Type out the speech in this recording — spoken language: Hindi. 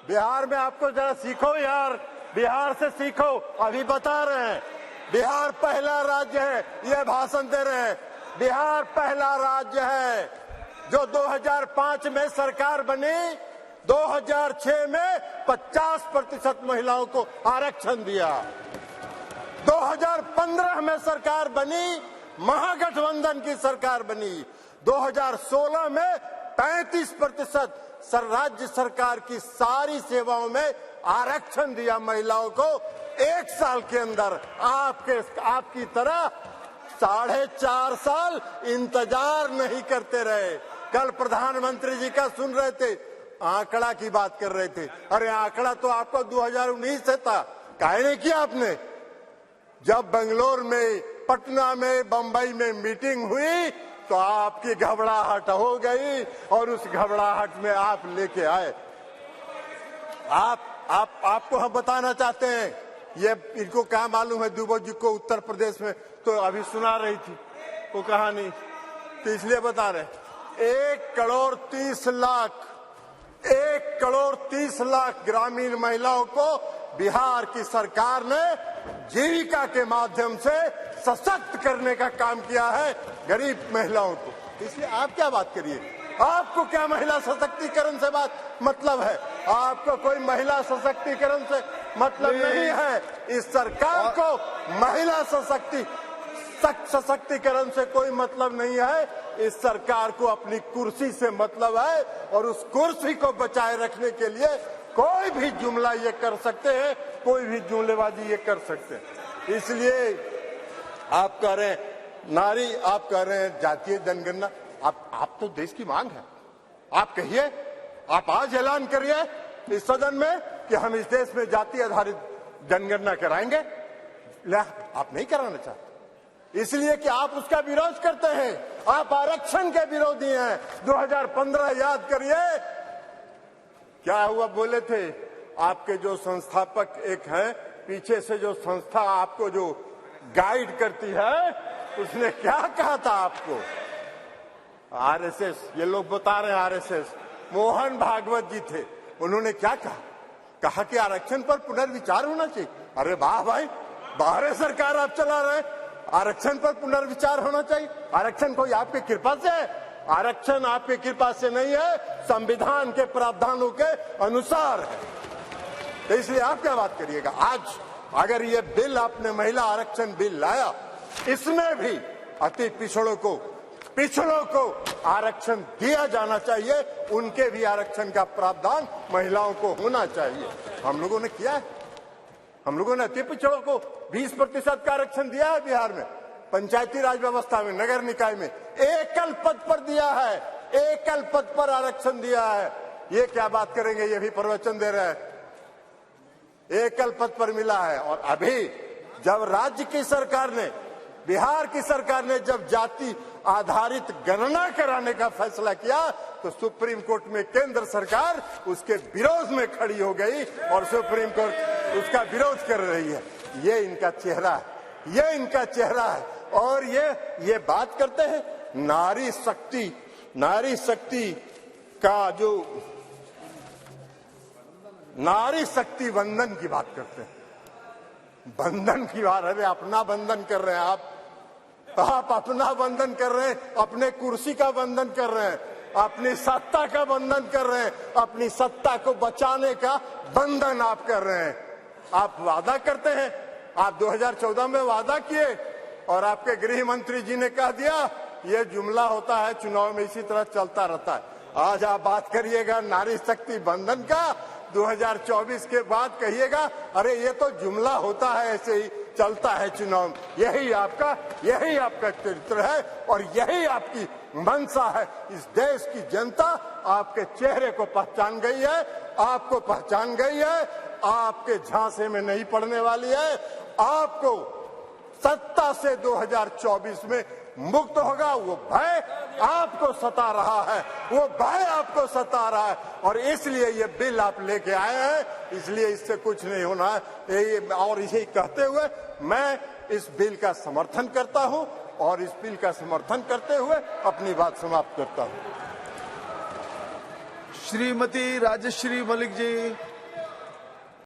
बिहार में आपको जरा सीखो यार, बिहार से सीखो। अभी बता रहे हैं बिहार पहला राज्य है, ये भाषण दे रहे हैं। बिहार पहला राज्य है जो 2005 में सरकार बनी, 2006 में 50% महिलाओं को आरक्षण दिया। 2015 में सरकार बनी, महागठबंधन की सरकार बनी। 2016 में 35% राज्य सरकार की सारी सेवाओं में आरक्षण दिया महिलाओं को। एक साल के अंदर आपकी तरह 4.5 साल इंतजार नहीं करते रहे। कल प्रधानमंत्री जी का सुन रहे थे, आंकड़ा की बात कर रहे थे। अरे आंकड़ा तो आपको 2019 से था, काहे नहीं किया आपने? जब बेंगलोर में, पटना में, बंबई में मीटिंग हुई तो आपकी घबराहट हो गई और उस घबराहट में आप लेके आए। आपको हम बताना चाहते हैं, ये इनको क्या मालूम है दुबे जी को उत्तर प्रदेश में तो अभी सुना रही थी वो कहानी, तो इसलिए बता रहे। 1 करोड़ 30 लाख ग्रामीण महिलाओं को बिहार की सरकार ने जीविका के माध्यम से सशक्त करने का काम किया है, गरीब महिलाओं को। इसलिए आप क्या बात करिए, आपको क्या महिला सशक्तिकरण से बात मतलब है? आपको कोई महिला सशक्तिकरण से मतलब नहीं है। इस सरकार को महिला सशक्तिकरण से कोई मतलब नहीं है। इस सरकार को अपनी कुर्सी से मतलब है और उस कुर्सी को बचाए रखने के लिए कोई भी जुमला ये कर सकते हैं, कोई भी जुमलेबाजी ये कर सकते हैं। इसलिए आप कह रहे हैं नारी, आप कह रहे हैं जातीय जनगणना। आप तो देश की मांग है, आप कहिए, आप आज ऐलान करिए इस सदन में कि हम इस देश में जाति आधारित जनगणना कराएंगे। आप नहीं कराना चाहते इसलिए कि आप उसका विरोध करते हैं, आप आरक्षण के विरोधी हैं। 2015 याद करिए क्या हुआ, बोले थे आपके जो संस्थापक एक हैं, पीछे से जो संस्था आपको जो गाइड करती है, उसने क्या कहा था आपको? आरएसएस, ये लोग बता रहे हैं आरएसएस, मोहन भागवत जी थे, उन्होंने क्या कहा कि आरक्षण पर पुनर्विचार होना चाहिए। अरे वाह भाई, बाहर सरकार आप चला रहे, आरक्षण पर पुनर्विचार होना चाहिए। आरक्षण कोई आपकी कृपा से है? आरक्षण आपकी कृपा से नहीं है, संविधान के प्रावधानों के अनुसार है। तो इसलिए आप क्या बात करिएगा? आज अगर ये बिल आपने महिला आरक्षण बिल लाया, इसमें भी अति पिछड़ों को आरक्षण दिया जाना चाहिए, उनके भी आरक्षण का प्रावधान महिलाओं को होना चाहिए। हम लोगों ने किया है, हम लोगों ने अति पिछड़ों को 20% का आरक्षण दिया है बिहार में, पंचायती राज व्यवस्था में, नगर निकाय में एकल पद पर दिया है, एकल पद पर आरक्षण दिया है। ये क्या बात करेंगे, ये भी प्रवचन दे रहे हैं, एकल पद पर मिला है। और अभी जब राज्य की सरकार ने, बिहार की सरकार ने जब जाति आधारित गणना कराने का फैसला किया तो सुप्रीम कोर्ट में केंद्र सरकार उसके विरोध में खड़ी हो गई और सुप्रीम कोर्ट उसका विरोध कर रही है। ये इनका चेहरा है, ये इनका चेहरा है। और ये बात करते हैं नारी शक्ति का जो नारी शक्ति बंधन की बात करते हैं, बंधन की बात। अरे अपना बंधन कर रहे हैं आप अपना बंधन कर रहे हैं, अपने कुर्सी का बंधन कर रहे हैं, अपनी सत्ता का बंधन कर रहे हैं, अपनी सत्ता को बचाने का बंधन आप कर रहे हैं। आप वादा करते हैं, आप 2014 में वादा किए और आपके गृह मंत्री जी ने कह दिया, ये जुमला होता है चुनाव में, इसी तरह चलता रहता है। आज आप बात करिएगा नारी शक्ति बंधन का, 2024 के बाद कहिएगा अरे ये तो जुमला होता है, ऐसे ही चलता है चुनाव। यही आपका चरित्र है और यही आपकी मंशा है। इस देश की जनता आपके चेहरे को पहचान गई है, आपको पहचान गई है, आपके झांसे में नहीं पड़ने वाली है। आपको सत्ता से 2024 में मुक्त होगा, वो भय आपको सता रहा है, वो भय आपको सता रहा है। और इसलिए ये बिल आप लेके आए हैं, इसलिए इससे कुछ नहीं होना है। और इसे कहते हुए मैं इस बिल का समर्थन करता हूं और इस बिल का समर्थन करते हुए अपनी बात समाप्त करता हूं। श्रीमती राजश्री मलिक जी।